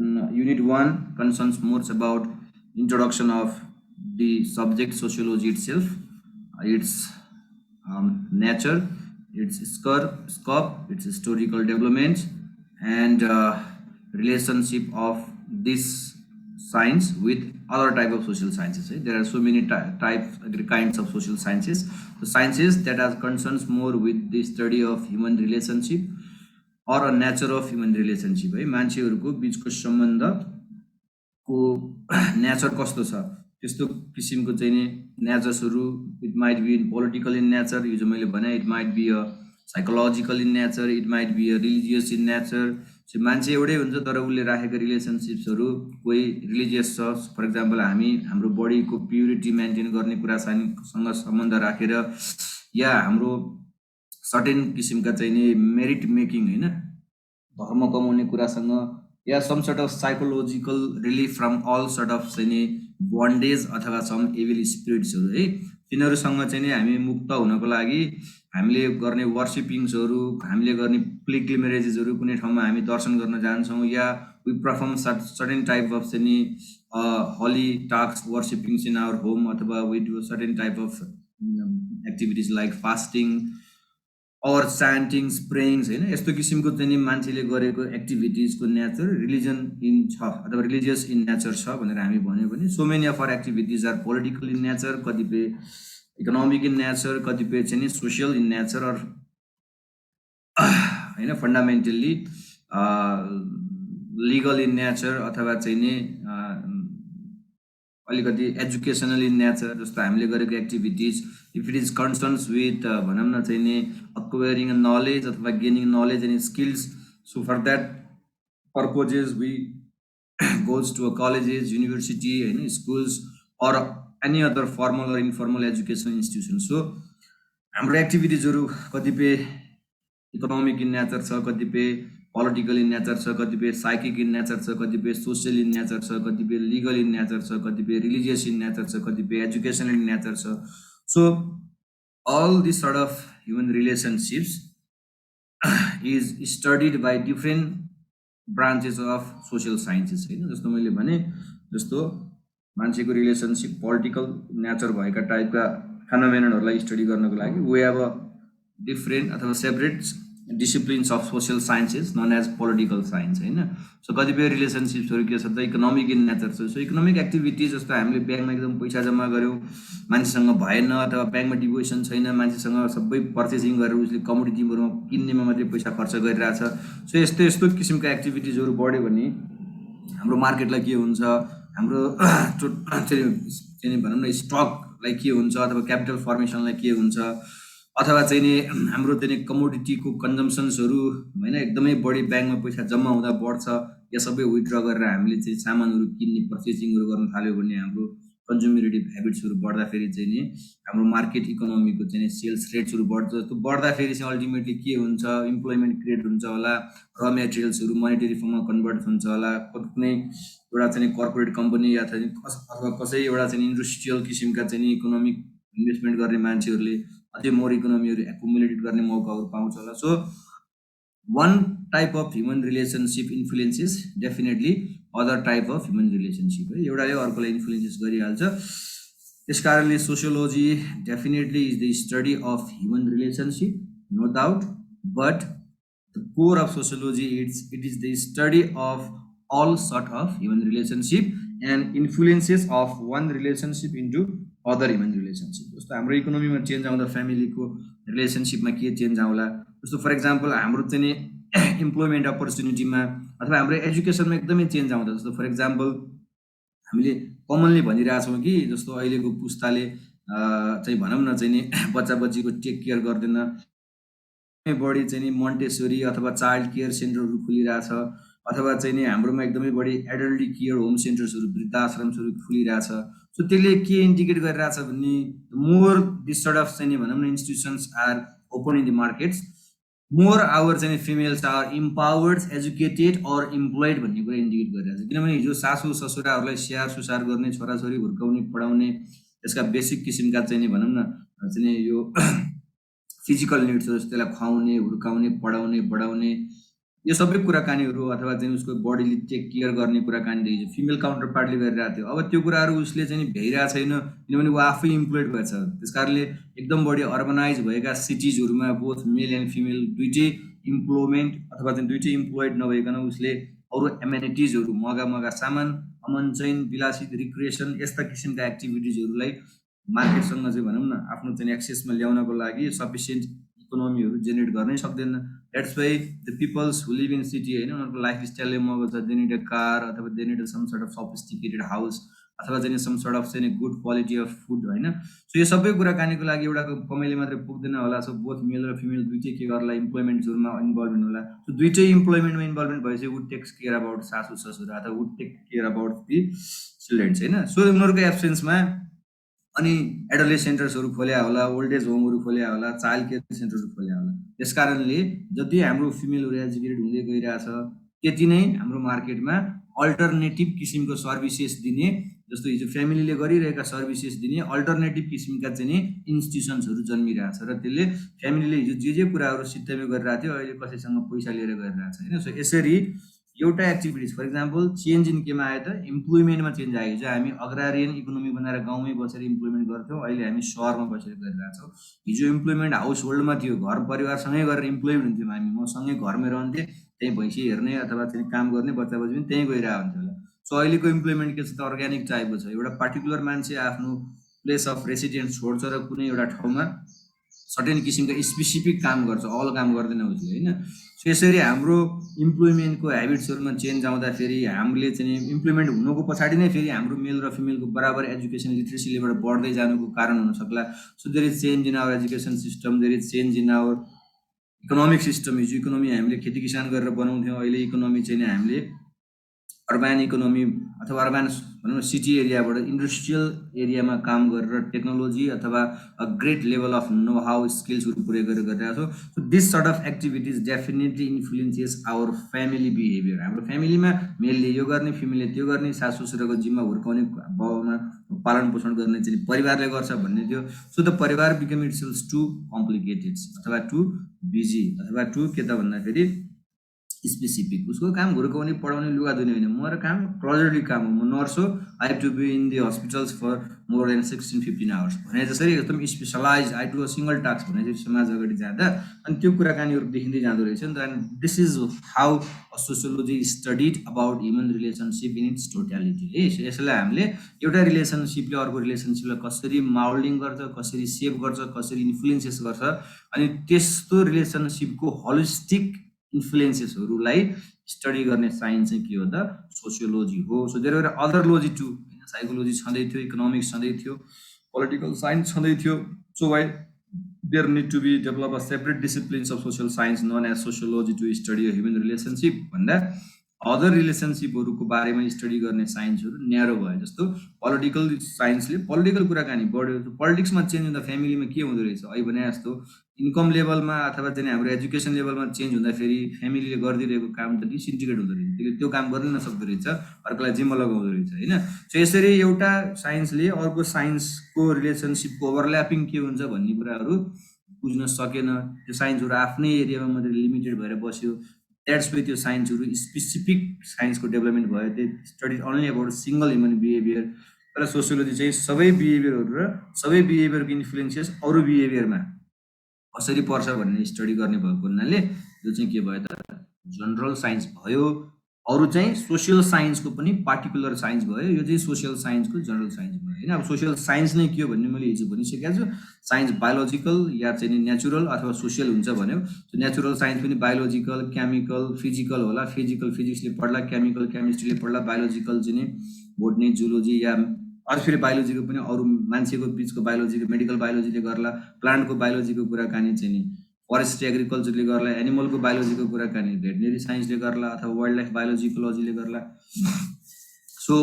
Unit 1 concerns more about introduction of the subject sociology itself, its nature, its scope, its historical development, and relationship of this science with other type of social sciences. Right? There are so many types, kinds of social sciences. The sciences that are concerns more with the study of human relationship or a nature of human relationship. है मान्छेहरूको बिचको सम्बन्धको nature कस्तो छ त्यस्तो किसिमको चाहिँ नि नेचर्सहरू it might be in political in nature हिजो मैले भने it might be a psychological in nature it might be a religious in nature मान्छे एउटै हुन्छ तर उसले राखेको रिलेसनसिप्सहरू कोही रिलिजियस छ फर इक्जाम्पल हाम्रो बडीको प्युरिटी मेन्टेन गर्ने कुरासँग सम्बन्ध राखेर या हाम्रो सर्टेन किसिमका चाहिँ नि मेरिट मेकिङ हैन धर्म कमाउने कुरासँग या some sort of psychological relief from all sort of चाहिँ नि बन्डेज अथवा सम एभिल स्पिरिट्सहरू है तिनीहरूसँग चाहिँ नि हामी मुक्त हुनको लागि हामीले गर्ने वर्शिपिङ्सहरू हामीले गर्ने पिलग्रिमेजेसहरू कुनै ठाउँमा हामी दर्शन गर्न जान्छौँ या we perform certain type of चाहिँ नि holy task worshippings in our home अथवा we do certain type of activities like fasting और चान्टिङ्स प्रेइङ्स हैन यस्तो किसिमको चाहिँ नि मान्छेले गरेको एक्टिभिटिजको नेचर रिलिजन इन छ अथवा रिलिजियस इन नेचर छ भनेर हामी भन्यो भने so many of our activities are political in nature कतिपय इकोनोमिक इन नेचर कतिपय चाहिँ नि सोसियल इन नेचर अर हैन फन्डामेन्टल्ली लिगल इन नेचर अथवा चाहिँ नि अलिकति एजुकेसनल इन नेचर जस्तो हामीले गरेको activities if it is concerns with भनौँ न चाहिँ नि अक्वायरिङ नलेज अथवा gaining knowledge and skills so for that purposes we goes to a colleges university हैन schools or any other formal or informal education institution so हाम्रो एक्टिभिटिजहरू कतिपय economic in nature छ कतिपय पोलिटिकल इन नेचर छ कतिपय psychic in nature छ कतिपय सोसियल इन नेचर छ कतिपय लिगल इन नेचर छ कतिपय रिलिजियस इन नेचर छ कतिपय एजुकेसनल इन नेचर छ so all this sort of human relationships is studied by different branches of social sciences हैन जस्तो मैले भने जस्तो मान्छेको रिलेसनशिप पोलिटिकल नेचर भएका टाइपका फेनोमेननहरूलाई स्टडी गर्नको लागि वी हेभ अ डिफरेन्ट अथवा separate disciplines of social sciences none as political science हैन सो कतिपय रिलेसनसिप्सहरू के छ त इकोनोमिक इन नेचर छ सो इकोनोमिक एक्टिभिटिज जस्तो हामीले ब्याङ्कमा एकदम पैसा जम्मा गऱ्यौँ मान्छेसँग भएन अथवा ब्याङ्कमा डिपोजिसन छैन मान्छेसँग सबै पर्चेसिङ गरेर उसले कमोडिटीहरूमा किन्नेमा मात्रै पैसा खर्च गरिरहेछ सो यस्तो किसिमका एक्टिभिटिजहरू बढ्यो भने हाम्रो मार्केटलाई के हुन्छ हाम्रो चाहिँ भनौँ न स्टकलाई के हुन्छ अथवा क्यापिटल फर्मेसनलाई के हुन्छ अथवा चाहिँ नि हाम्रो चाहिँ कमोडिटीको कन्जम्सन्सहरू हैन एकदमै बढी ब्याङ्कमा पैसा जम्मा हुँदा बढ्छ या सबै विथड्र गरेर हामीले चाहिँ सामानहरू किन्ने पर्चेसिङहरू गर्न थाल्यो भने हाम्रो कन्ज्युमरेटिभ हेबिट्सहरू बढ्दाखेरि चाहिँ नि हाम्रो मार्केट इकोनोमीको चाहिँ सेल्स रेट्सहरू बढ्छ त्यो बढ्दाखेरि चाहिँ अल्टिमेटली के हुन्छ इम्प्लोइमेन्ट क्रिएट हुन्छ होला र मेटेरियल्सहरू मोनेटरी फर्ममा कन्भर्ट हुन्छ होला कुनै एउटा चाहिँ कर्पोरेट कम्पनी अथवा कसै एउटा चाहिँ इन्डस्ट्रियल किसिमका चाहिँ इकोनोमिक इन्भेस्टमेन्ट गर्ने मान्छेहरूले अझै मोर इकोनोमीहरू एकुमुलेटेड गर्ने मौकाहरू पाउँछ होला so one type of human relationship influences definitely other type of human relationship है एउटाले अर्कोलाई इन्फ्लुएन्सेस गरिहाल्छ त्यसकारणले sociology definitely is the study of human relationship no doubt but the core of sociology it is the study of all sort of human relationship and influences of one relationship into other human relationship जस्तो हाम्रो इकोनोमीमा change आउँदा फ्यामिलीको रिलेसनशिपमा के change आउला जस्तो for example हाम्रो चाहिँ employment अपर्च्युनिटीमा अथवा हाम्रो एजुकेसनमा एकदमै चेन्ज आउँदा जस्तो फर एक्जाम्पल हामीले कमनली भनिरहेछौँ कि जस्तो अहिलेको पुस्ताले चाहिँ भनौँ न चाहिँ बच्चा बच्चीको टेक केयर गर्दैन बढी चाहिँ मोन्टेसोरी अथवा चाइल्ड केयर सेन्टरहरू खुलिरहेछ अथवा चाहिँ हाम्रोमा एकदमै बढी एडल्ट केयर होम सेन्टर्सहरू वृद्धाश्रमहरू खुलिरहेछ सो त्यसले के इन्डिकेट गरिरहेछ भने मोर दिस सर्ट अफ चाहिँ भनौँ न institutions are open in the markets more our चाहिँ females are empowered educated or employed भन्ने कुरा इन्डिकेट गरिरहेको छ किनभने हिजो सासू ससुराहरूलाई स्याहार सुसार गर्ने छोराछोरी हुर्काउने पढाउने त्यसका बेसिक किसिमका चाहिँ भनौँ न चाहिँ यो फिजिकल निड्स जस्तो त्यसलाई खुवाउने हुर्काउने पढाउने बढाउने यो सबै कुराकानीहरू अथवा चाहिँ उसको बडीले टेक केयर गर्ने कुराकानीदेखि फिमेल काउन्टर पार्टले गरिरहेको थियो। अब त्यो कुराहरू उसले चाहिँ भ्याइरहेको छैन, किनभने ऊ आफै इम्प्लोइड भएछ। त्यस कारणले एकदम बढी अर्बनाइज भएका सिटिजहरूमा बोथ मेल एन्ड फिमेल दुइटै इम्प्लोइमेन्ट अथवा चाहिँ दुइटै इम्प्लोइड नभइकन उसले अरू एमेनिटिजहरू मगा सामान, अमन चैन, विलासित रिक्रिएसन यस्ता किसिमका एक्टिभिटिजहरूलाई मार्केटसँग चाहिँ भनौँ न आफ्नो चाहिँ एक्सेसमा ल्याउनको लागि सफिसियन्ट इकोनोमीहरू जेनेरेट गर्नै सक्दैन। That's why the peoples who live in city होइन, उनीहरूको लाइफस्टाइलले मगो छ, दे निड अ कार अथवा they need some sort of sophisticated house अथवा चाहिँ सम सर्ट अफ चाहिँ गुड क्वालिटी अफ फुड होइन। सो यो सबै कुराकानीको लागि एउटा कमाइले मात्रै पुग्दैन होला। सो बोथ मेल र फिमेल दुइटै के गर्ला, इम्प्लोइमेन्टहरूमा इन्भल्भमेन्ट होला। सो दुइटै इम्प्लोइमेन्टमा इन्भल्भमेन्ट भएपछि वुड टेक्स केयर अबाउट सासू ससुरा अथवा would take care about the childrens होइन। सो उनीहरूको एब्सेन्समा अनि एडोलेस सेन्टर्सहरू खोल्या होला, ओल्ड एज होमहरू खोल्या होला, चाइल्ड केयर सेन्टरहरू खोल्या होला। त्यस कारणले जति हाम्रो फिमेलहरू एजुकेटेड हुँदै गइरहेछ त्यति नै हाम्रो मार्केटमा अल्टरनेटिभ किसिमको सर्भिसेस दिने, जस्तो हिजो फ्यामिलीले गरिरहेका सर्भिसेस दिने अल्टरनेटिभ किसिमका चाहिँ इन्स्टिट्युसन्सहरू जन्मिरहेछ र त्यसले फ्यामिलीले हिजो जे कुराहरू सित्तैमा गरिरहेको थियो अहिले कसैसँग पैसा लिएर गरिरहेछ होइन। सो यसरी एउटा activities for example change in केमा आयो त, इम्प्लोइमेन्टमा चेन्ज आयो। हिजो हामी अग्रारियन इकोनोमी बनाएर गाउँमै बसेर इम्प्लोइमेन्ट गर्थ्यौँ, अहिले हामी सहरमा बसेर गरिरहेछौँ। हिजो इम्प्लोइमेन्ट हाउस होल्डमा थियो, घर परिवारसँगै गरेर इम्प्लोइमेन्ट हुन्थ्यौँ हामी, म सँगै घरमै रहन्थेँ, त्यहीँ भैँसी हेर्ने अथवा चाहिँ काम गर्ने, बच्चा बच्ची पनि त्यहीँ गइरहेको हुन्थ्यो होला। सो अहिलेको इम्प्लोइमेन्ट के छ त, अर्ग्यानिक टाइपको छ। एउटा पार्टिकुलर मान्छे आफ्नो प्लेस अफ रेसिडेन्स छोड्छ र कुनै एउटा ठाउँमा सर्टेन किसिमको स्पेसिफिक काम गर्छ, अल काम गर्दैन उसले होइन। सो यसरी हाम्रो इम्प्लोइमेन्टको हेबिट्सहरूमा चेन्ज आउँदाखेरि हामीले चाहिँ इम्प्लोइमेन्ट हुनुको पछाडि नै फेरि हाम्रो मेल र फिमेलको बराबर एजुकेसन लिट्रेसी लेभल बढ्दै जानुको कारण हुनसक्ला। So there is change in our education system, there is change in our economic system. हिजो इकोनोमी हामीले खेती किसान गरेर बनाउँथ्यौँ, अहिले इकोनोमी चाहिँ हामीले अर्बन इकोनोमी अथवा अर्बन भनौँ न सिटी एरियाबाट इन्डस्ट्रियल एरियामा काम गरेर टेक्नोलोजी अथवा a great level of know how स्किल्सहरू प्रयोग गरेर गरिरहेको छौँ। So this sort of activities definitely influences our family behaviour. हाम्रो फ्यामिलीमा मेलले यो गर्ने, फिमेलले त्यो गर्ने, सासु ससुराको जिम्मा हुर्काउने, बाउमा पालन पोषण गर्ने चाहिँ परिवारले गर्छ भन्ने थियो। सो द परिवार बिकम इट्सेल्फ टु कम्प्लिकेटेड अथवा टु बिजी अथवा टु के त भन्दाखेरि स्पेसिफिक। उसको काम हुर्काउने, पढाउने, लुगा धुने होइन, मेरो काम क्लोजरली काम हो, म नर्स हो, I have to be in the hospitals for more than 16-15 hours भने जसरी एकदम specialize I do a single task भने चाहिँ समाज अगाडि जाँदा अनि त्यो कुराकानीहरू देखिँदै जाँदो रहेछ नि त। And this is how sociology studied about human relationship in its totality है। यसलाई हामीले एउटा रिलेसनसिपले अर्को रिलेसनसिपलाई कसरी माउल्डिङ गर्छ, कसरी सेभ गर्छ, कसरी इन्फ्लुएन्सेस गर्छ, अनि त्यस्तो रिलेसनसिपको होलिस्टिक इन्फ्लुएन्सेसहरूलाई स्टडी गर्ने साइन्स चाहिँ के हो त, सोसियोलोजी हो। So there were other logy too, psychology छँदै थियो, इकोनोमिक्स छँदै थियो, पोलिटिकल साइन्स छँदै थियो। So why there need to be develop a separate disciplines of social science known as sociology to study a human relationship भन्दा other रिलेसनसिपहरूको बारेमा study गर्ने साइन्सहरू न्यारो भयो। जस्तो पोलिटिकल साइन्सले पोलिटिकल कुराकानी बढ्यो, पोलिटिक्समा चेन्ज हुँदा फ्यामिलीमा के हुँदो रहेछ, अहिले भने जस्तो इन्कम लेभलमा अथवा चाहिँ हाम्रो एजुकेसन लेभलमा चेन्ज हुँदाखेरि फ्यामिलीले गरिदिरहेको काम त डिसइन्टिग्रेट हुँदो रहेछ, त्यसले त्यो काम गर्नै नसक्दो रहेछ, अर्कोलाई जिम्मा लगाउँदो रहेछ होइन। सो यसरी एउटा साइन्सले अर्को साइन्सको रिलेसनसिपको ओभरल्यापिङ के हुन्छ भन्ने कुराहरू बुझ्न सकेन। त्यो साइन्सहरू आफ्नै एरियामा मात्रै लिमिटेड भएर बस्यो। द्याट्स वे त्यो साइन्सहरू स्पेसिफिक साइन्सको डेभलपमेन्ट भयो, त्यो study only about single human behaviour. तर सोसियोलोजी चाहिँ सबै बिहेभियरहरू र सबै बिहेभियरको इन्फ्लुएन्सेस अरू बिहेभियरमा कसरी पर्छ भन्ने स्टडी गर्ने भएको हुनाले यो चाहिँ के भयो त, जनरल साइन्स भयो। अरू चाहिँ सोसियल साइन्सको पनि पार्टिकुलर साइन्स भयो, यो चाहिँ सोसियल साइन्सको जनरल साइन्स भयो होइन। अब सोसियल साइन्स नै के हो भन्ने मैले हिजो भनिसकेको छु। साइन्स बायोलोजिकल या चाहिँ नेचुरल अथवा सोसियल हुन्छ भन्यो। नेचुरल साइन्स पनि बायोलोजिकल, केमिकल, फिजिकल होला। फिजिकल फिजिक्सले पढ्ला, केमिकल केमिस्ट्रीले पढ्ला, बायोलोजिकल चाहिँ बोटनी, जुलोजी या अरू फेरि बायोलोजीको पनि अरू मान्छेको बिचको बायोलोजीको मेडिकल बायोलोजीले गर्ला, प्लान्टको बायोलोजीको कुराकानी चाहिँ नि फरेस्ट्री एग्रिकल्चरले गर्ला, एनिमलको बायोलोजीको कुराकानी भेटनेरी साइन्सले गर्ला अथवा वाइल्ड लाइफ बायोलोजिकोलोजीले गर्ला। सो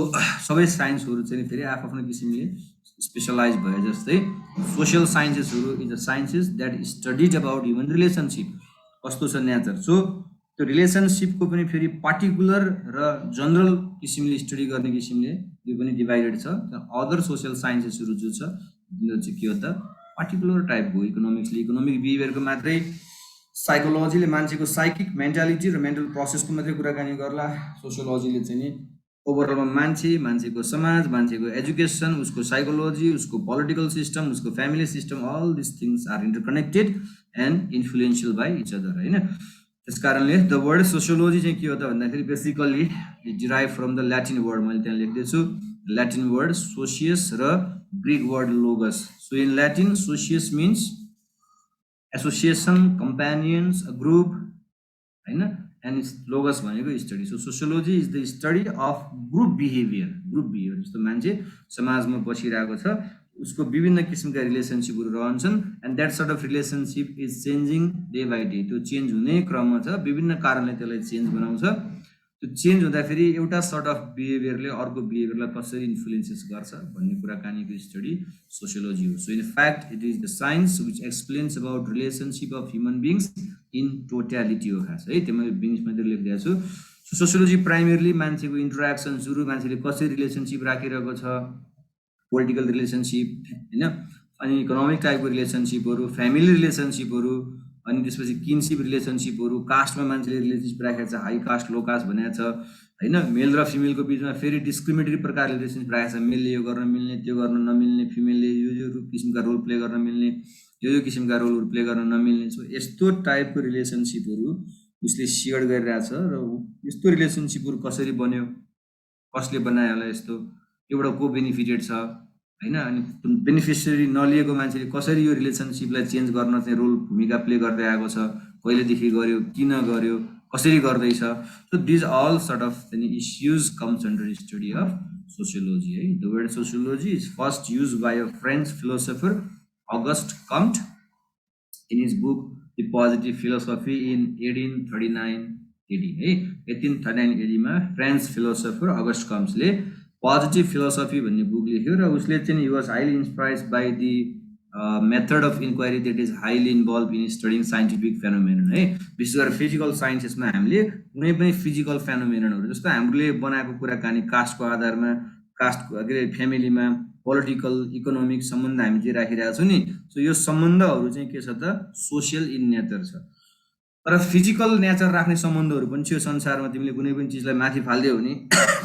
सबै साइन्सहरू चाहिँ फेरि आफ्नो किसिमले स्पेसलाइज भए जस्तै सोसियल साइन्सेसहरू is a sciences that studied about human relationship, कस्तो छ नेचर। सो त्यो रिलेसनसिपको पनि फेरि पार्टिकुलर र जनरल किसिमले स्टडी गर्ने किसिमले यो पनि डिभाइडेड छ। अदर सोसियल साइन्सेसहरू जो छ यो चाहिँ के हो त, पार्टिकुलर टाइपको। इकोनोमिक्सले इकोनोमिक बिहेभियरको मात्रै साइकोलोजीले मान्छेको साइकिक मेन्टालिटी र मेन्टल प्रोसेसको मात्रै कुराकानी गर्ला, सोसियोलोजीले चाहिँ नि ओभरअलमा मान्छेको समाज, मान्छेको एजुकेसन, उसको साइकोलोजी, उसको पोलिटिकल सिस्टम, उसको family system, all this things are interconnected and influential by each other होइन। त्यस कारणले द वर्ड सोसियोलोजी चाहिँ के हो त भन्दाखेरि basically it derive from the Latin word, मैले त्यहाँ लेख्दैछु ल्याटिन वर्ड सोसियस र Greek word logos. So in Latin socius means association, companions, a group होइन, एन्ड लोगस भनेको study. So sociology is the study of group behaviour जस्तो मान्छे समाजमा बसिरहेको छ उसको विभिन्न किसिमका रिलेसनसिपहरू रहन्छन् and that sort of relationship is changing day by day. त्यो चेन्ज हुने क्रममा छ, विभिन्न कारणले त्यसलाई चेन्ज बनाउँछ। त्यो चेन्ज हुँदाखेरि एउटा सर्ट अफ बिहेभियरले अर्को बिहेभियरलाई कसरी इन्फ्लुएन्सेस गर्छ भन्ने कुराकानीको स्टडी सोसियोलोजी हो। So in fact it is the science which explains about relationship of human beings in totality हो खास है, त्यो मैले बिङ्स मात्रै लेखिदिएको छु। सो सोसियोलोजी प्राइमेरली मान्छेको इन्टरेक्सन्सहरू, मान्छेले कसरी रिलेसनसिप राखिरहेको छ, पोलिटिकल रिलेसनसिप होइन, अनि इकोनोमिक टाइपको रिलेसनसिपहरू, फ्यामिली रिलेसनसिपहरू, अनि त्यसपछि किनसिप रिलेसनसिपहरू, कास्टमा मान्छेले रिलेसनसिप राखेको छ, हाई कास्ट लो कास्ट भनेको छ होइन, मेल र फिमेलको बिचमा फेरि डिस्क्रिमिनेटरी प्रकारले रिलेसनसिप राखेको छ, मेलले यो गर्न मिल्ने त्यो गर्न नमिल्ने, फिमेलले यो किसिमका रोल प्ले गर्न मिल्ने यो किसिमका रोलहरू प्ले गर्न नमिल्ने। सो यस्तो टाइपको रिलेसनसिपहरू उसले सेयर गरिरहेछ र यस्तो रिलेसनसिपहरू कसरी बन्यो, कसले बनायो होला, यस्तो एउटा को बेनिफिटेड छ होइन, अनि बेनिफिसियरी नलिएको मान्छेले कसरी यो रिलेसनसिपलाई चेन्ज गर्न चाहिँ रोल भूमिका प्ले गर्दै आएको छ, कहिलेदेखि गर्यो, किन गर्यो, कसरी गर्दैछ। So these all sort of issues comes under study of sociology है। The word sociology is first use by a French philosopher Auguste Comte in his book the positive philosophy in 1839 AD है। 1839 AD मा French philosopher Auguste कम्ट्सले positive philosophy भन्ने book लेख्यो र उसले चाहिँ was highly inspired by the method of inquiry that is highly involve in studying scientific phenomenon है। विशेष गरेर फिजिकल साइन्सेसमा हामीले कुनै पनि फिजिकल फेनोमेननहरू जस्तो हामीले बनाएको कुराकानी कास्टको आधारमा, कास्टको के अरे फ्यामिलीमा, पोलिटिकल इकोनोमिक सम्बन्ध हामी जे राखिरहेको छौँ नि, सो यो सम्बन्धहरू चाहिँ के छ त सोसियल इन नेचर छ। तर फिजिकल नेचर राख्ने सम्बन्धहरू पनि छ संसारमा। तिमीले कुनै पनि चिजलाई माथि फालिदियो भने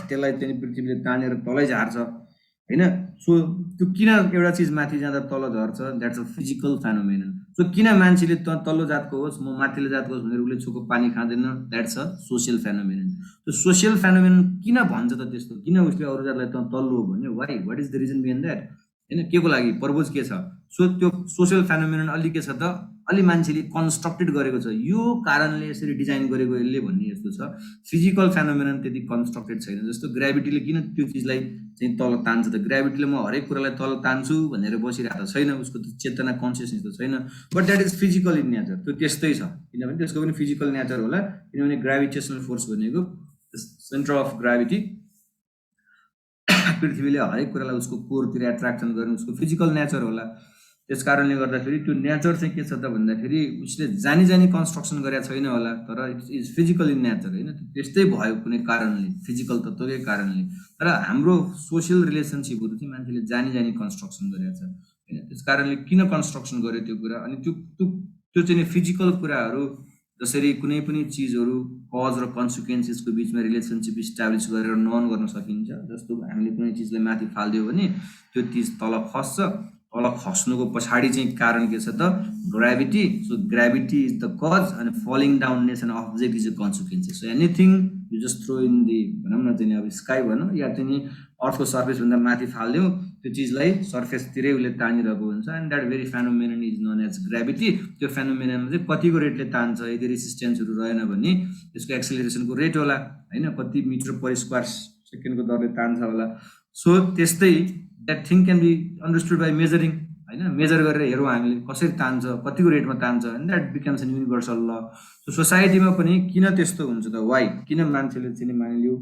त्यसलाई चाहिँ पृथ्वीले तानेर तलै झार्छ होइन। सो त्यो किन एउटा चिज माथि जाँदा तल झर्छ, that's a physical phenomenon. So किन मान्छेले तल्लो जातको होस् म माथिल्लो जातको होस् भनेर उसले छोको पानी खाँदैन, द्याट्स अ सोसियल फेनोमेनन। त्यो सोसियल फेनोमेनन किन भन्छ त त्यस्तो, किन उसले अरू जातलाई तल्लो भन्यो, why, what is the reason behind that होइन, के को लागि, पर्पज के छ। सो त्यो सोसियल फेनोमेनन अलि के छ त, अलि मान्छेले कन्स्ट्रक्टेड गरेको छ, यो कारणले यसरी डिजाइन गरेको यसले भन्ने जस्तो छ। फिजिकल फेनोमेनन त्यति कन्स्ट्रक्टेड छैन। जस्तो ग्राभिटीले किन त्यो चिजलाई चाहिँ तल तान्छ त, ग्राभिटीले म हरेक कुरालाई तल तान्छु भनेर बसिरहेको त छैन, उसको त चेतना कन्सियसनेस त छैन, but that is physical in nature. त्यो त्यस्तै छ, किनभने त्यसको पनि फिजिकल नेचर होला, किनभने ग्राभिटेसनल फोर्स भनेको सेन्टर अफ ग्राभिटी पृथ्वीले हरेक कुरालाई उसको कोरतिर एट्र्याक्सन गर्ने उसको फिजिकल नेचर होला। त्यस कारणले गर्दाखेरि त्यो नेचर चाहिँ के छ त भन्दाखेरि उसले जानी कन्स्ट्रक्सन गरेका छैन होला, तर it is physical in nature होइन, त्यस्तै भयो कुनै कारणले, फिजिकल तत्त्वकै कारणले। तर हाम्रो सोसियल रिलेसनसिपहरू चाहिँ मान्छेले जानी कन्स्ट्रक्सन गरेका छ होइन। त्यस कारणले किन कन्स्ट्रक्सन गर्यो त्यो कुरा, अनि त्यो चाहिँ फिजिकल कुराहरू जसरी कुनै पनि चिजहरू कज र कन्सिक्वेन्सेसको बिचमा रिलेसनसिप इस्टाब्लिस गरेर नन गर्न सकिन्छ। जस्तो हामीले कुनै चिजलाई माथि फालिदियो भने त्यो चिज तल खस्छ, तल खस्नुको पछाडि चाहिँ कारण के छ त, gravity. So gravity is the cause and falling down nation object is the consequences. So anything you just throw in the भनौँ न चाहिँ अब स्काई भनौँ या चाहिँ अर्थको सर्फेसभन्दा माथि फालिदिउँ, त्यो चिजलाई सर्फेसतिरै उसले तानिरहेको हुन्छ and that very phenomenon is known as gravity. त्यो फेनोमेननमा चाहिँ कतिको रेटले तान्छ, यदि रेसिस्टेन्सहरू रहेन भने त्यसको एक्सेलरेसनको रेट होला होइन, कति मिटर पर स्क्वायर सेकेन्डको दरले तान्छ होला। सो त्यस्तै that thing can be understood by measuring होइन, मेजर गरेर हेरौँ हामीले कसरी तान्छ, कतिको रेटमा तान्छ, and that becomes an universal law. So सोसाइटीमा पनि किन त्यस्तो हुन्छ त, वाइ, किन मान्छेले चाहिँ मानिलियो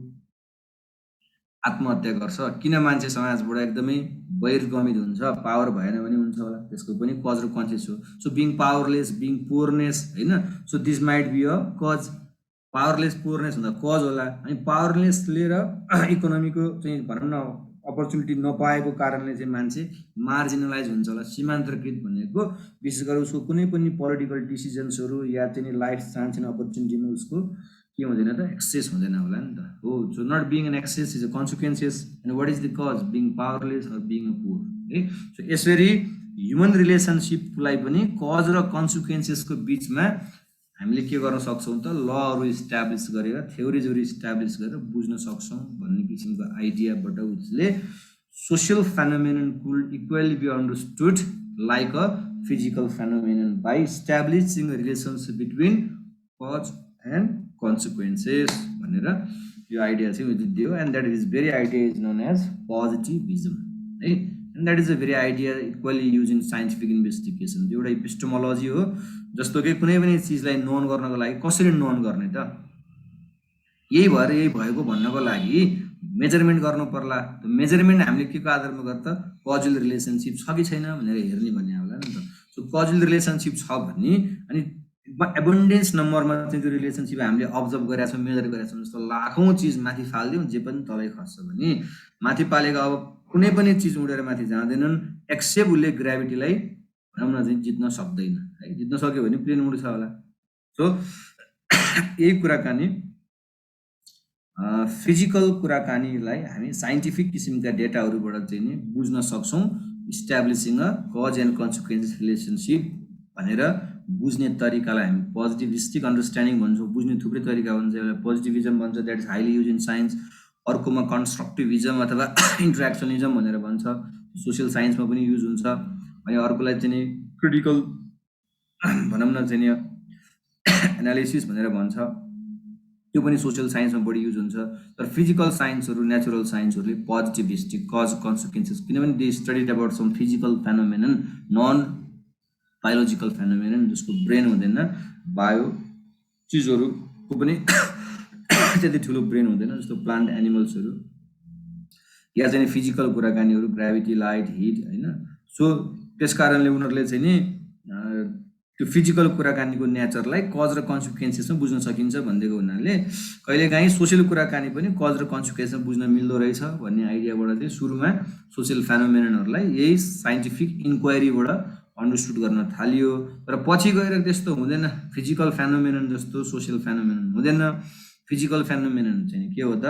आत्महत्या गर्छ, किन मान्छे समाजबाट एकदमै बहिर्गमित हुन्छ, पावर भएन भने हुन्छ होला, त्यसको पनि कज र कन्सियस हो। So being powerless, being poorness होइन, so this might be a cause. Powerless poorness हुँदा कज होला, अनि पावरलेसले र इकोनोमीको चाहिँ भनौँ न अपर्च्युनिटी नपाएको कारणले चाहिँ मान्छे मार्जिनलाइज हुन्छ होला। सीमान्तकृत भनेको विशेष गरेर उसको कुनै पनि पोलिटिकल डिसिजन्सहरू या चाहिँ लाइफ चान्स एन्ड अपर्च्युनिटीमा उसको के हुँदैन त, एक्सेस हुँदैन होला नि त हो। So not being an access is a consequences and what is the cause, being powerless or being a poor है। सो यसरी ह्युमन रिलेसनसिपलाई पनि कज र कन्सिक्वेन्सेसको बिचमा हामीले के गर्न सक्छौँ त, लहरू इस्टाब्लिस गरेर, थ्योरिजहरू इस्टाब्लिस गरेर बुझ्न सक्छौँ भन्ने किसिमको आइडियाबाट उसले social phenomenon could equally be understood like a physical phenomenon by establishing a relationship between cause and consequences भनेर यो आइडिया चाहिँ उसले दियो। And that is very idea is known as positivism है। And that is a very idea equally use in scientific investigation. त्यो एउटा इपिस्टोमोलोजी हो, जस्तो कि कुनै पनि चिजलाई नोन गर्नको लागि कसरी नोन गर्ने त, यही भएर यही भएको भन्नको लागि मेजरमेन्ट गर्नु पर्ला। मेजरमेन्ट हामीले के को आधारमा गर्छ, कजुअल रिलेसनसिप छ कि छैन भनेर हेर्ने भन्ने होला नि त। सो कजुअल रिलेसनसिप छ भने अनि एबन्डेन्स नम्बरमा चाहिँ त्यो रिलेसनसिप हामीले अब्जर्भ गरेका छौँ, मेजर गरेका छौँ, जस्तो लाखौँ चिज माथि फालिदिउँ, जे पनि तलै खस्छ भने माथि पालेको अब कुनै पनि चिज उडेर माथि जाँदैनन्, एक्सेप्ट उसले ग्राभिटीलाई भनौँ न चाहिँ जित्न सक्दैन है। जित्न सक्यो भने प्लेन उड्छ होला। सो यही कुराकानी फिजिकल कुराकानीलाई हामी साइन्टिफिक किसिमका डेटाहरूबाट चाहिँ नि बुझ्न सक्छौँ। Establishing a cause and consequences relationship भनेर बुझ्ने तरिकालाई हामी पोजिटिभिस्टिक अन्डरस्ट्यान्डिङ भन्छौँ। बुझ्ने थुप्रै तरिका हुन्छ, एउटा पोजिटिभिजम भन्छ, that is highly use in science. अर्कोमा कन्स्ट्रक्टिभिजम अथवा इन्ट्रेक्सनिजम भनेर भन्छ, सोसियल साइन्समा पनि युज हुन्छ। अनि अर्कोलाई चाहिँ क्रिटिकल भनौँ न चाहिँ एनालिसिस भनेर भन्छ, त्यो पनि सोसियल साइन्समा बढी युज हुन्छ। तर फिजिकल साइन्सहरू, नेचुरल साइन्सहरूले पोजिटिभिस्टिक कज कन्सिक्वेन्सेस, किनभने they studied about some physical phenomenon, non biological phenomenon, जसको ब्रेन हुँदैन, बायो चिजहरूको पनि त्यति ठुलो ब्रेन हुँदैन, जस्तो प्लान्ट एनिमल्सहरू, या चाहिँ फिजिकल कुराकानीहरू, ग्राभिटी, लाइट, हिट होइन। सो त्यस कारणले उनीहरूले चाहिँ नि त्यो फिजिकल कुराकानीको नेचरलाई कज र कन्सिक्वेन्सेसमा बुझ्न सकिन्छ भनिदिएको हुनाले कहिलेकाहीँ सोसियल कुराकानी पनि कज र कन्सिक्वेन्समा बुझ्न मिल्दो रहेछ भन्ने आइडियाबाट चाहिँ सुरुमा सोसियल फेनोमेननहरूलाई यही साइन्टिफिक इन्क्वायरीबाट अन्डरस्टुड गर्न थालियो। तर पछि गएर त्यस्तो हुँदैन, फिजिकल फेनोमेनन जस्तो सोसियल फेनोमेनन हुँदैन। फिजिकल फेनोमेनन चाहिँ के हो त,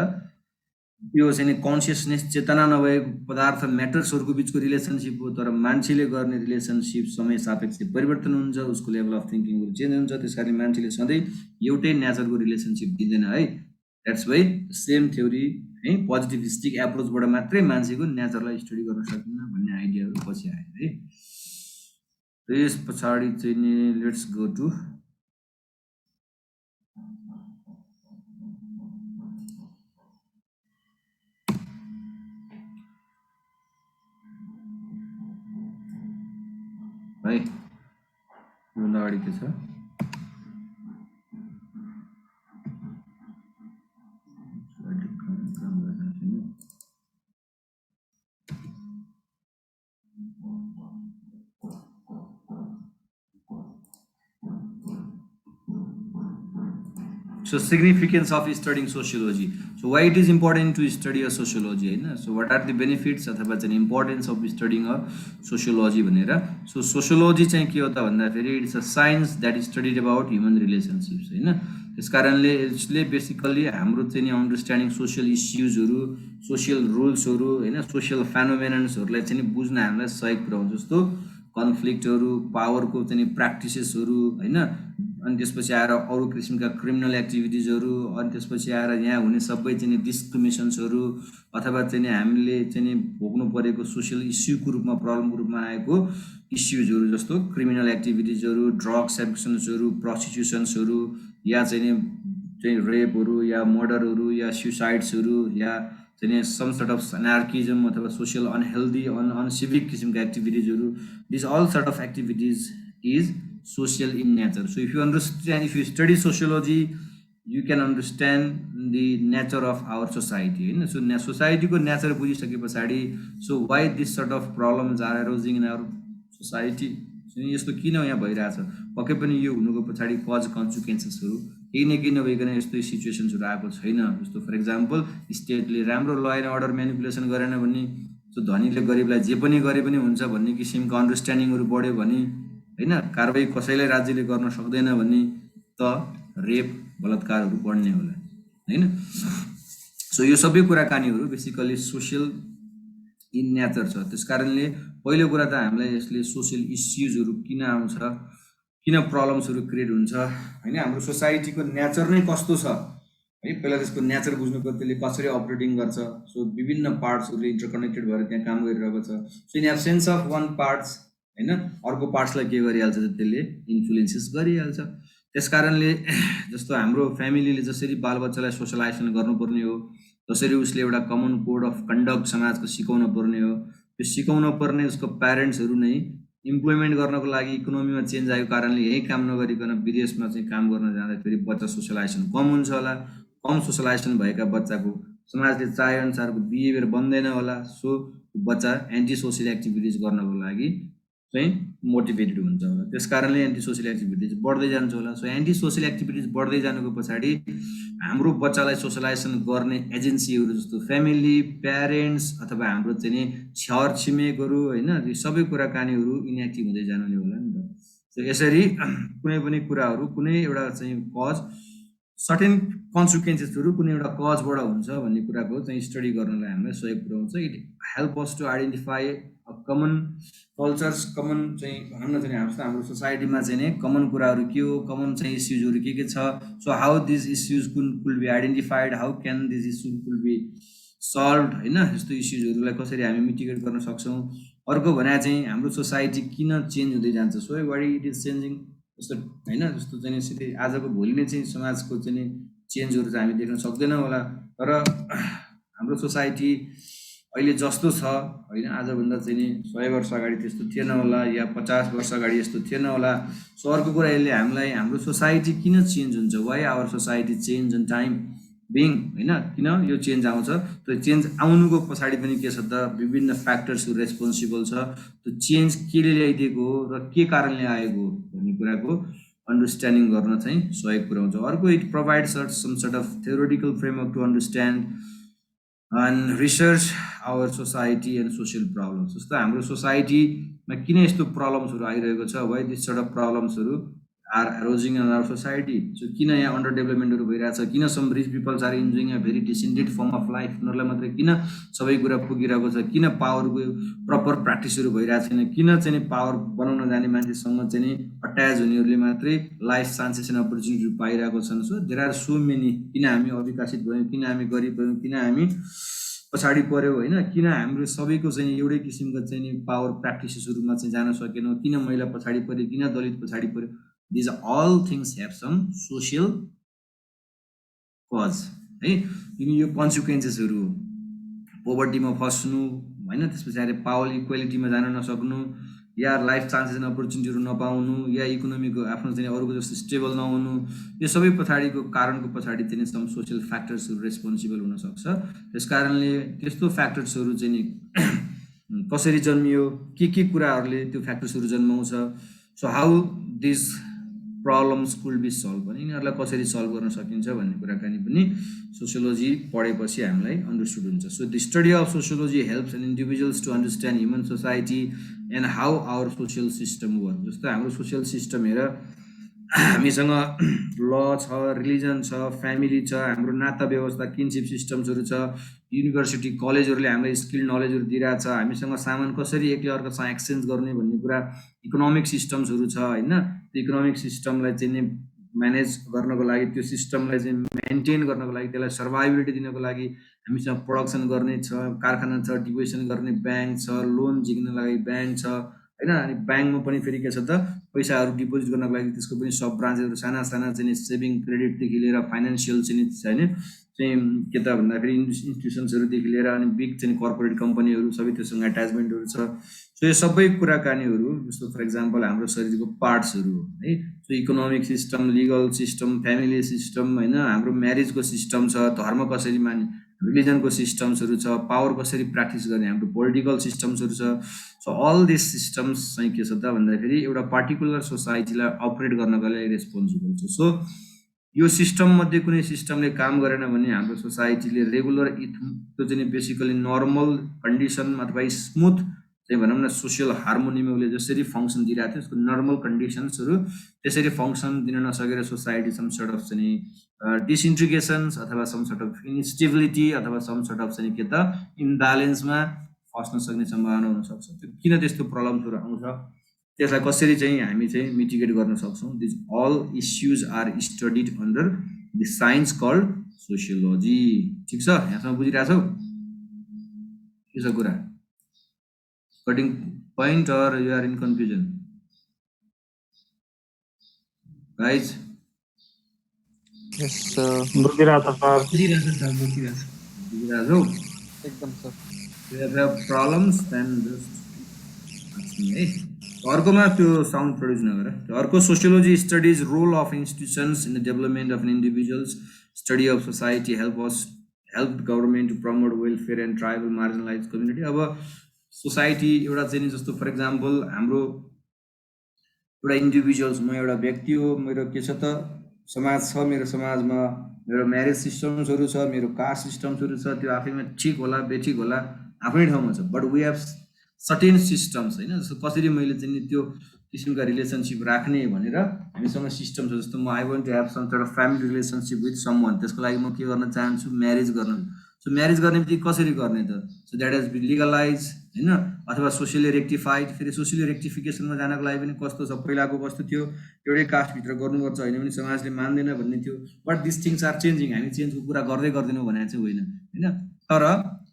यो चाहिँ कन्सियसनेस, चेतना नभएको पदार्थ, म्याटर्सहरूको बिचको रिलेसनसिप हो। तर मान्छेले गर्ने रिलेसनसिप समय सापेक्ष परिवर्तन हुन्छ, उसको लेभल अफ थिङ्किङहरू चेन्ज हुन्छ। त्यस कारण मान्छेले सधैँ एउटै नेचरको रिलेसनसिप दिँदैन है। द्याट्स वाइ सेम थ्योरी है, पोजिटिभिस्टिक एप्रोचबाट मात्रै मान्छेको नेचरलाई स्टडी गर्न सकिन्न भन्ने आइडियाहरू पछि आयो है। त्यस पछाडि चाहिँ नि लेट्स गो टु है, योभन्दा अगाडि के छ, So significance of studying sociology. So why it is important to study a sociology होइन। So what are the benefits अथवा चाहिँ importance of studying a sociology भनेर। So sociology चाहिँ के हो त भन्दाखेरि it's a science that is studied about human relationships होइन। त्यस कारणले यसले बेसिकल्ली हाम्रो चाहिँ अन्डरस्ट्यान्डिङ सोसियल इस्युजहरू, सोसियल रुल्सहरू होइन, सोसियल फेनोमेनन्सहरूलाई चाहिँ बुझ्न हामीलाई सहयोग पुऱ्याउँछ। जस्तो कन्फ्लिक्टहरू, पावरको चाहिँ प्र्याक्टिसेसहरू होइन, अनि त्यसपछि आएर अरू किसिमका क्रिमिनल एक्टिभिटिजहरू, अनि त्यसपछि आएर यहाँ हुने सबै चाहिँ डिस्क्रिमिनेसन्सहरू अथवा चाहिँ हामीले चाहिँ भोग्नु परेको सोसियल इस्युको रूपमा, प्रब्लमको रूपमा आएको इस्युजहरू, जस्तो क्रिमिनल एक्टिभिटिजहरू, ड्रग्स एडिक्सन्सहरू, प्रस्टिट्युसन्सहरू, या चाहिँ रेपहरू, या मर्डरहरू, या सुसाइड्सहरू, या चाहिँ सम सर्ट अफ एनार्किजम अथवा सोसियल अनहेल्दी अनसिभिक किसिमका एक्टिभिटिजहरू। This all sort of activities is social in nature. So if you study sociology, you can understand the nature of our society होइन। So society को nature बुझिसके पछाडि, so why this sort of problems are arising in our society, यस्तो किन यहाँ भइरहेछ, पक्कै पनि यो हुनुको पछाडि कज कन्सिक्वेन्सेसहरू केही न केही नभइकन यस्तो सिचुएसन्सहरू आएको छैन। जस्तो फर इक्जाम्पल स्टेटले राम्रो ल एन्ड अर्डर म्यानिपुलेसन गरेन भने धनीले गरिबलाई जे पनि गरे पनि हुन्छ भन्ने किसिमको अन्डरस्ट्यान्डिङहरू बढ्यो भने होइन, कारबाही कसैलाई राज्यले गर्न सक्दैन भने त रेप बलात्कारहरू बढ्ने होला होइन। सो यो सबै कुराकानीहरू बेसिकली सोसियल इन नेचर छ। त्यस कारणले पहिलो कुरा त हामीलाई यसले सोसियल इस्युजहरू किन आउँछ, किन प्रब्लम्सहरू क्रिएट हुन्छ होइन, हाम्रो सोसाइटीको नेचर नै कस्तो छ है, पहिला त्यसको नेचर बुझ्नुको त्यसले कसरी अपरेटिङ गर्छ। सो विभिन्न पार्ट्सहरूले इन्टरकनेक्टेड भएर त्यहाँ काम गरिरहेको छ। So in absence of one parts होइन, अर्को पार्ट्सलाई के गरिहाल्छ त्यसले इन्फ्लुएन्सेस गरिहाल्छ। त्यस कारणले जस्तो हाम्रो फ्यामिलीले जसरी बालबच्चालाई सोसलाइजेसन गर्नुपर्ने हो, जसरी उसले एउटा कमन कोड अफ कन्डक्ट समाजको सिकाउन पर्ने हो, त्यो सिकाउन पर्ने उसको प्यारेन्ट्सहरू नै इम्प्लोइमेन्ट गर्नको लागि इकोनोमीमा चेन्ज आएको कारणले यही काम नगरिकन विदेशमा चाहिँ काम गर्न जाँदाखेरि बच्चा सोसलाइजेसन कम हुन्छ होला। कम सोसलाइजेसन भएका बच्चाको समाजले चाहे अनुसारको बिहेभियर बन्दैन होला। सो बच्चा एन्टी सोसियल एक्टिभिटिज गर्नको लागि चाहिँ मोटिभेटेड हुन्छ होला। त्यस कारणले एन्टी सोसियल एक्टिभिटिज बढ्दै जान्छ होला। सो एन्टी सोसियल एक्टिभिटिज बढ्दै जानुको पछाडि हाम्रो बच्चालाई सोसलाइजेसन गर्ने एजेन्सीहरू जस्तो फ्यामिली, प्यारेन्ट्स अथवा हाम्रो चाहिँ छर छिमेकहरू होइन, यो सबै कुराकानीहरू इनएक्टिभ हुँदै जानु होला नि त। सो यसरी कुनै पनि कुराहरू कुनै एउटा चाहिँ कज सर्टेन कन्सिक्वेन्सेसहरू कुनै एउटा कजबाट हुन्छ भन्ने कुराको चाहिँ स्टडी गर्नलाई हामीलाई सहयोग पुऱ्याउँछ। It help us to identify common cultures, common चाहिँ भनौँ न चाहिँ हाम्रो सोसाइटीमा चाहिँ नै कमन कुराहरू के हो, कमन चाहिँ इस्युजहरू के छ। So how this issues could be identified, how can this issue could be solve होइन, यस्तो इस्युजहरूलाई कसरी हामी मिटिगेट गर्न सक्छौँ। अर्को भने चाहिँ हाम्रो सोसाइटी किन चेन्ज हुँदै जान्छ, so why it is changing जस्तो होइन, जस्तो चाहिँ सिधै आजको भोलि नै चाहिँ समाजको चाहिँ चेन्जहरू चाहिँ हामी देख्न सक्दैनौँ होला। तर हाम्रो सोसाइटी अहिले जस्तो छ होइन, आजभन्दा चाहिँ नि 100 वर्ष अगाडि त्यस्तो थिएन होला, या 50 वर्ष अगाडि यस्तो थिएन होला। सो अर्को कुरा यसले हामीलाई हाम्रो सोसाइटी किन चेन्ज हुन्छ, why our society change in time being होइन, किन यो चेन्ज आउँछ, त्यो चेन्ज आउनुको पछाडि पनि के छ त विभिन्न फ्याक्टर्सहरू रेस्पोन्सिबल छ। त्यो चेन्ज केले ल्याइदिएको हो र के कारणले आएको हो भन्ने कुराको अन्डरस्ट्यान्डिङ गर्न चाहिँ सहयोग पुऱ्याउँछ। अर्को it provides some sort of theoretical framework to understand and research our society and social problems. जस्तो हाम्रो सोसाइटीमा किन यस्तो प्रब्लम्सहरू आइरहेको छ, वाइ दिस सर्ट अफ प्रब्लम्सहरू are arising in our society. So किन यहाँ अन्डर डेभलपमेन्टहरू भइरहेछ, किन some rich peoples are enjoying a very descended form of life, उनीहरूलाई मात्रै किन सबै कुरा पुगिरहेको छ, किन पावरको प्रपर प्र्याक्टिसहरू भइरहेको छैन, किन चाहिँ पावर बनाउन जाने मान्छेसँग चाहिँ अट्याच हुनेहरूले मात्रै लाइफ चान्सेस एन्ड अपर्च्युनिटीहरू पाइरहेको छन्। So there are so many, किन हामी अविकसित भयौँ, किन हामी गरिब भयौँ, किन हामी पछाडि पऱ्यो होइन, किन हाम्रो सबैको चाहिँ एउटै किसिमको चाहिँ पावर प्र्याक्टिसेसहरूमा चाहिँ जान सकेनौँ, किन महिला पछाडि पऱ्यो, किन दलित पछाडि पऱ्यो। These all things have some social cause है। यो कन्सिक्वेन्सेसहरू पोभर्टीमा फस्नु होइन, त्यस पछाडि पावर इक्वेलिटीमा जान नसक्नु, या लाइफ चान्सेस एन्ड अपर्च्युनिटीहरू नपाउनु, या इकोनोमीको आफ्नो चाहिँ अरूको जस्तो स्टेबल नहुनु, यो सबै पछाडिको कारणको पछाडि चाहिँ सम सोसियल फ्याक्टर्सहरू रेस्पोन्सिबल हुनसक्छ। त्यस कारणले त्यस्तो फ्याक्टर्सहरू चाहिँ कसरी जन्मियो, के कुराहरूले त्यो फ्याक्टर्सहरू जन्माउँछ, so how this problems could be solve भने यिनीहरूलाई कसरी सल्भ गर्न सकिन्छ भन्ने कुराकानी पनि सोसियोलोजी पढेपछि हामीलाई अन्डरस्टुड हुन्छ। So the study of sociology helps an individuals to understand human society and how our social system work. जस्तो हाम्रो सोसियल सिस्टम हेर, हामीसँग ल छ, रिलिजन छ, फ्यामिली छ, हाम्रो नाता व्यवस्था किनसिप सिस्टम्सहरू छ, युनिभर्सिटी कलेजहरूले हामीलाई स्किल नलेजहरू दिइरहेको छ, हामीसँग सामान कसरी एकले अर्कोसँग एक्सचेन्ज गर्ने भन्ने कुरा इकोनोमिक सिस्टम्सहरू छ होइन। त्यो इकोनोमिक सिस्टमलाई चाहिँ म्यानेज गर्नको लागि, त्यो सिस्टमलाई चाहिँ मेन्टेन गर्नको लागि, त्यसलाई सर्भाइबिलिटी दिनको लागि हामीसँग प्रोडक्सन गर्ने छ, कारखाना छ, डिपोजिसन गर्ने ब्याङ्क छ, लोन झिक्न लागि ब्याङ्क छ होइन। अनि ब्याङ्कमा पनि फेरि के छ त पैसाहरू डिपोजिट गर्नको लागि त्यसको पनि सब ब्रान्चहरू साना साना चाहिँ सेभिङ क्रेडिटदेखि लिएर फाइनेन्सियल चाहिँ चाहिँ के त भन्दाखेरि इन्स्टिट्युसन्सहरूदेखि लिएर अनि बिग चाहिँ कर्पोरेट कम्पनीहरू सबै त्योसँग एट्याचमेन्टहरू छ। सो यो सबै कुराकानीहरू जस्तो फर इक्जाम्पल हाम्रो शरीरको पार्ट्सहरू है। So economic system, legal system, family system होइन, हाम्रो म्यारेजको सिस्टम छ, धर्म कसरी मान्ने, रिलिजनको सिस्टम्सहरू छ, पावर कसरी प्र्याक्टिस गर्ने, हाम्रो पोलिटिकल सिस्टम्सहरू छ। सो अल दिस सिस्टम्स चाहिँ के छ त भन्दाखेरि एउटा पार्टिकुलर सोसाइटीलाई अपरेट गर्नको लागि रेस्पोन्सिबल छ। सो यो सिस्टम मध्ये कुनै सिस्टमले काम गरेन भने हाम्रो सोसाइटीले रेगुलर त्यो चाहिँ बेसिकली नर्मल कन्डिसन अथवा स्मुथ चाहिँ भनौँ न सोसियल हार्मोनीमा उसले जसरी फङ्सन दिइरहेको थियो उसको नर्मल कन्डिसन्सहरू त्यसरी फङ्सन दिन नसकेर सोसाइटी सम सर्ट अफ चाहिँ डिसइन्ट्रिगेसन्स अथवा सम सर्ट अफ इन्स्टेबिलिटी अथवा सम सर्ट अफ चाहिँ के त इम्ब्यालेन्समा फस्न सक्ने सम्भावना हुनसक्छ। त्यो किन त्यस्तो प्रब्लम्सहरू आउँछ त्यसलाई कसरी चाहिँ हामी चाहिँ मिटिगेट गर्न सक्छौँ। This all issue are studied under the science called sociology. ठिक छ, यहाँसम्म बुझिरहेछौ के छ कुरा? Cutting point or you are in confusion guys? Yes sir, बुझिरहेछौ? एकदम sir. You have problems then just ask me है। अर्कोमा त्यो साउन्ड प्रड्युस नगर। अर्को sociology studies role of institutions in the development of individuals, study of society, help government to promote welfare and tribal marginalize community. अब society एउटा चाहिँ जस्तो for example हाम्रो एउटा इन्डिभिजुअल्स, म एउटा व्यक्ति हो, मेरो के छ त समाज छ, मेरो समाजमा मेरो म्यारेज सिस्टम्सहरू छ, मेरो कास्ट सिस्टम्सहरू छ, त्यो आफैमा ठिक होला बेठिक होला आफ्नै ठाउँमा छ, but we have certain systems होइन। जस्तो कसरी मैले चाहिँ त्यो किसिमका रिलेसनसिप राख्ने भनेर हामीसँग सिस्टम छ। जस्तो म I want to have some sort of family relationship with someone, त्यसको लागि म के गर्न चाहन्छु, म्यारेज गर्न। सो म्यारेज गर्ने बित्तिकै कसरी गर्ने त? So that has been legalize होइन, अथवा सोसियली रेक्टिफाइड। फेरि सोसियली रेक्टिफिकेसनमा जानको लागि पनि कस्तो छ, पहिलाको कस्तो थियो, एउटै कास्टभित्र गर्नुपर्छ होइन भने समाजले मान्दैन भन्ने थियो, but this things are changing. हामी चेन्जको कुरा गर्दैनौँ भने चाहिँ होइन होइन। तर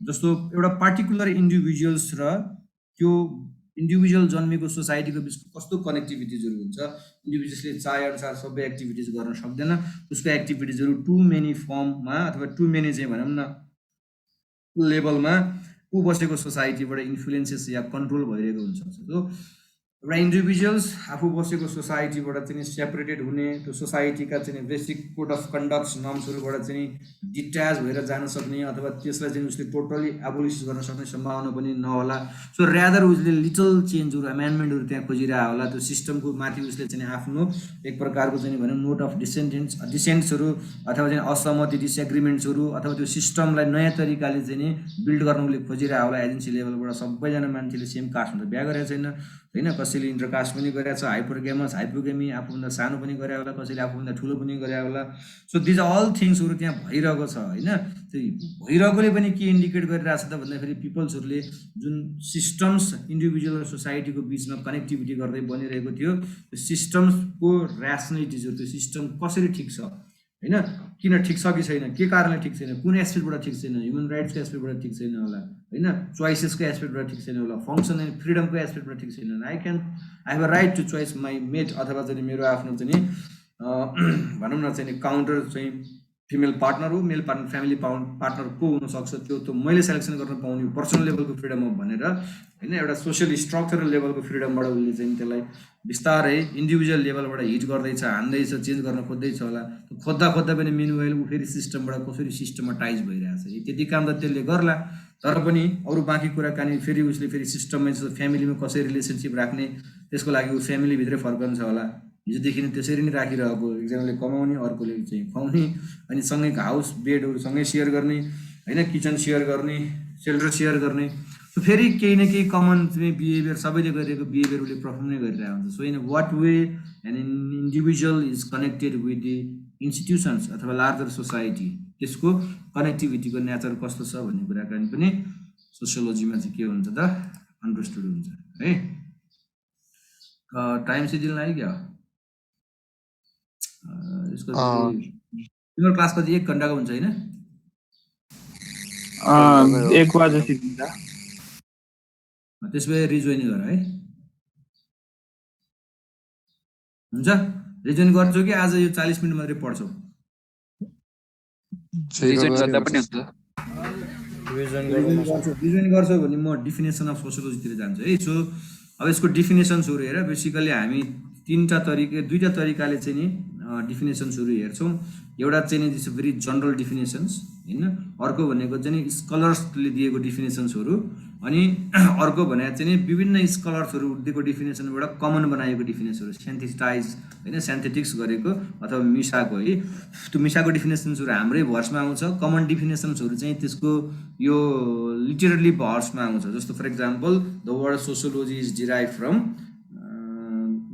जस्तो एउटा पार्टिकुलर इन्डिभिजुअल्स र त्यो इन्डिभिजुअल जन्मेको सोसाइटीको बिचको कस्तो कनेक्टिभिटिजहरू हुन्छ, इन्डिभिजुअल्सले चाहे अनुसार सबै एक्टिभिटिज गर्न सक्दैन, उसको एक्टिभिटिजहरू टु मेनी फर्ममा अथवा टु मेनी चाहिँ भनौँ न लेभलमा ऊ बसेको सोसाइटीबाट इन्फ्लुएन्सेस या कन्ट्रोल भइरहेको हुन्छ। सो एउटा इन्डिभिजुअल्स आफू बसेको सोसाइटीबाट चाहिँ सेपरेटेड हुने, त्यो सोसाइटीका चाहिँ बेसिक कोड अफ कन्डक्ट्स नर्म्सहरूबाट चाहिँ डिट्याच भएर जान सक्ने अथवा त्यसलाई चाहिँ उसले टोटली एबोलिस गर्न सक्ने सम्भावना पनि नहोला। सो ऱ्यादर उसले लिटल चेन्जहरू एमेन्डमेन्टहरू त्यहाँ खोजिरहेको होला। त्यो सिस्टमको माथि उसले चाहिँ आफ्नो एक प्रकारको चाहिँ भनौँ नोट अफ डिसेन्ट्सहरू अथवा चाहिँ असहमति डिसएग्रिमेन्ट्सहरू अथवा त्यो सिस्टमलाई नयाँ तरिकाले चाहिँ बिल्ड गर्न उसले खोजिरहेको होला। एजेन्सी लेभलबाट सबैजना मान्छेले सेम कास्टमा बिहा गरेको छैन होइन, कसैले इन्टरकास्ट पनि गरेको छ, हाइपोगेमी आफूभन्दा सानो पनि गरे होला, कसैले आफूभन्दा ठुलो पनि गरे होला। सो दिज अल थिङ्सहरू त्यहाँ भइरहेको छ होइन। त्यो भइरहेकोले पनि के इन्डिकेट गरिरहेको छ त भन्दाखेरि पिपल्सहरूले जुन सिस्टम्स इन्डिभिजुअल र सोसाइटीको बिचमा कनेक्टिभिटी गर्दै बनिरहेको थियो, त्यो सिस्टम्सको ऱ्यासनलिटिजहरू, त्यो सिस्टम कसरी ठिक छ होइन, किन ठिक छ कि छैन, के कारणले ठिक छैन, कुन एस्पेक्टबाट ठिक छैन, ह्युमन राइट्सको एस्पेक्टबाट ठिक छैन होला होइन, चोइसेसको एस्पेक्टबाट ठिक छैन होला, फङ्सन एन्ड फ्रिडमको एस्पेक्टबाट ठिक छैन। I have a right to choice my mate अथवा चाहिँ मेरो आफ्नो चाहिँ भनौँ न चाहिँ काउन्टर चाहिँ फिमेल पार्टनर हो, मेल पार्टनर फ्यामिली पार्टनर को हुनसक्छ, त्यो मैले सेलेक्सन गर्न पाउने पर्सनल लेभलको फ्रिडम हो भनेर होइन, एउटा सोसियल स्ट्रक्चरल लेभलको फ्रिडमबाट उसले चाहिँ त्यसलाई बिस्तारै इन्डिभिजुअल लेभलबाट हिट गर्दैछ, हान्दैछ, चेन्ज गर्न खोज्दैछ होला। खोज्दा पनि मिनवाइल ऊ फेरि सिस्टमबाट कसरी सिस्टमटाइज भइरहेछ, त्यति काम त त्यसले गर्ला, तर पनि अरू बाँकी कुराकानी फेरि उसले फेरि सिस्टममा फ्यामिलीमा कसरी रिलेसनसिप राख्ने त्यसको लागि ऊ फ्यामिलीभित्रै फर्कन्छ होला। हिजोदेखि नै त्यसरी नै राखिरहेको, एकजनाले कमाउने अर्कोले चाहिँ खुवाउने, अनि सँगै हाउस बेडहरू सँगै सेयर गर्ने होइन, किचन सेयर गर्ने, सेल्टर सेयर गर्ने। फेरि केही न केही कमन चाहिँ बिहेभियर सबैले गरिरहेको बिहेभियर उसले पर्फर्म नै गरिरहेको हुन्छ। So in what way an individual is connected with the institutions अथवा लार्जर सोसाइटी, त्यसको कनेक्टिभिटीको नेचर कस्तो छ भन्ने कुराकानी पनि सोसियोलोजीमा चाहिँ के हुन्छ त अन्डरस्टुड हुन्छ है। टाइम सेड्युल लाग्यो क्या यसको? तिम्रो क्लास कति 1 घन्टाको हुन्छ होइन? 1 बजे सिकिन्छ। त्यसो भए रिजोइन गर है, हुन्छ? रिजोइन गर्छौ कि आज यो 40 मिनट मात्रै पढ्छौ? रिजोइन गर्दा पनि हुन्छ। रिजोइन गर्छौ भने म डिफिनेसन अफ सोसियोलोजीतिर जान्छु है। सो अब यसको डिफिनेसन्सहरू हेर, बेसिकली हामी दुईवटा तरिकाले चाहिँ नि डिफिनेसन्सहरू हेर्छौँ। एउटा चाहिँ नि भेरी जनरल डिफिनेसन्स होइन, अर्को भनेको चाहिँ नि स्कलर्सले दिएको डिफिनेसन्सहरू अनि अर्को भने चाहिँ नि विभिन्न स्कलर्सहरू दिएको डिफिनेसनबाट कमन बनाएको डिफिनेसनहरू सेन्थिटाइज होइन सेन्थेटिक्स गरेको अथवा मिसाको है त्यो मिसाको डिफिनेसन्सहरू हाम्रै भर्समा आउँछ कमन डिफिनेसन्सहरू चाहिँ त्यसको यो लिटरली भर्समा आउँछ जस्तो for example the word sociology is derive from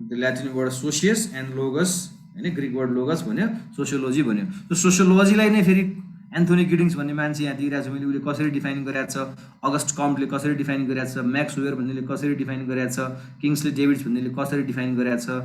the Latin word socius and logos होइन ग्रिक वर्ड लोगस भन्यो सोसियोलोजी भन्यो त्यो सोसियोलोजीलाई नै फेरि एन्थोनी गिडिङ्स भन्ने मान्छे यहाँ दिइरहेको छ मैले उसले कसरी डिफाइन गरेको छ अगस्ट कम्टले कसरी डिफाइन गरेको छ म्याक्स वेयर भन्नेले कसरी डिफाइन गरेको छ किङ्सले डेभिड्स भन्नेले कसरी डिफाइन गरेको छ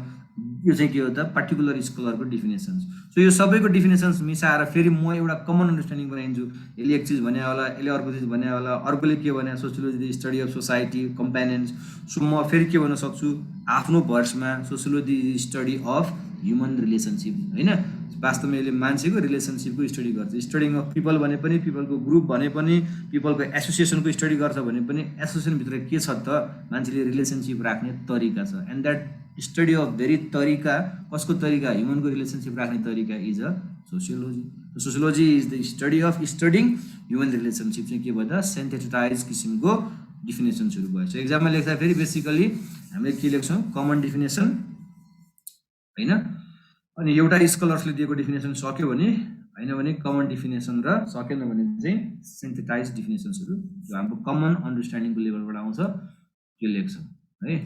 यो चाहिँ के हो त पार्टिकुलर स्कलरको डिफिनेसन्स सो यो सबैको डिफिनेसन्स मिसाएर फेरि म एउटा कमन अन्डरस्ट्यान्डिङ बनाइदिन्छु यसले एक चिज भने होला यसले अर्को चिज भने होला अर्कोले के भने sociology the study of society companions so म फेरि के भन्न सक्छु आफ्नो भर्समा sociology study of human relationship होइन वास्तवमा यसले मान्छेको रिलेसनसिपको स्टडी गर्छ स्टडिङ अफ पिपल भने पनि पिपलको ग्रुप भने पनि पिपलको एसोसिएसनको स्टडी गर्छ भने पनि एसोसिएसनभित्र के छ त मान्छेले रिलेसनसिप राख्ने तरिका छ and that study of very तरिका कसको तरिका ह्युमनको रिलेसनसिप राख्ने तरिका is a sociology sociology is the study of studying human relationship चाहिँ के भयो त सेन्थेटाइज किसिमको डिफिनेसन्सहरू भयो सो एक्जाममा लेख्दा फेरि बेसिकली हामीले के लेख्छौँ कमन डिफिनेसन होइन अनि एउटा स्कलर्सले दिएको डिफिनेसन सक्यो भने होइन भने कमन डिफिनेसन र सकेन भने चाहिँ सेन्थेटाइज डिफिनेसन्सहरू जो हाम्रो कमन अन्डरस्ट्यान्डिङको लेभलबाट आउँछ त्यो लेख्छौँ है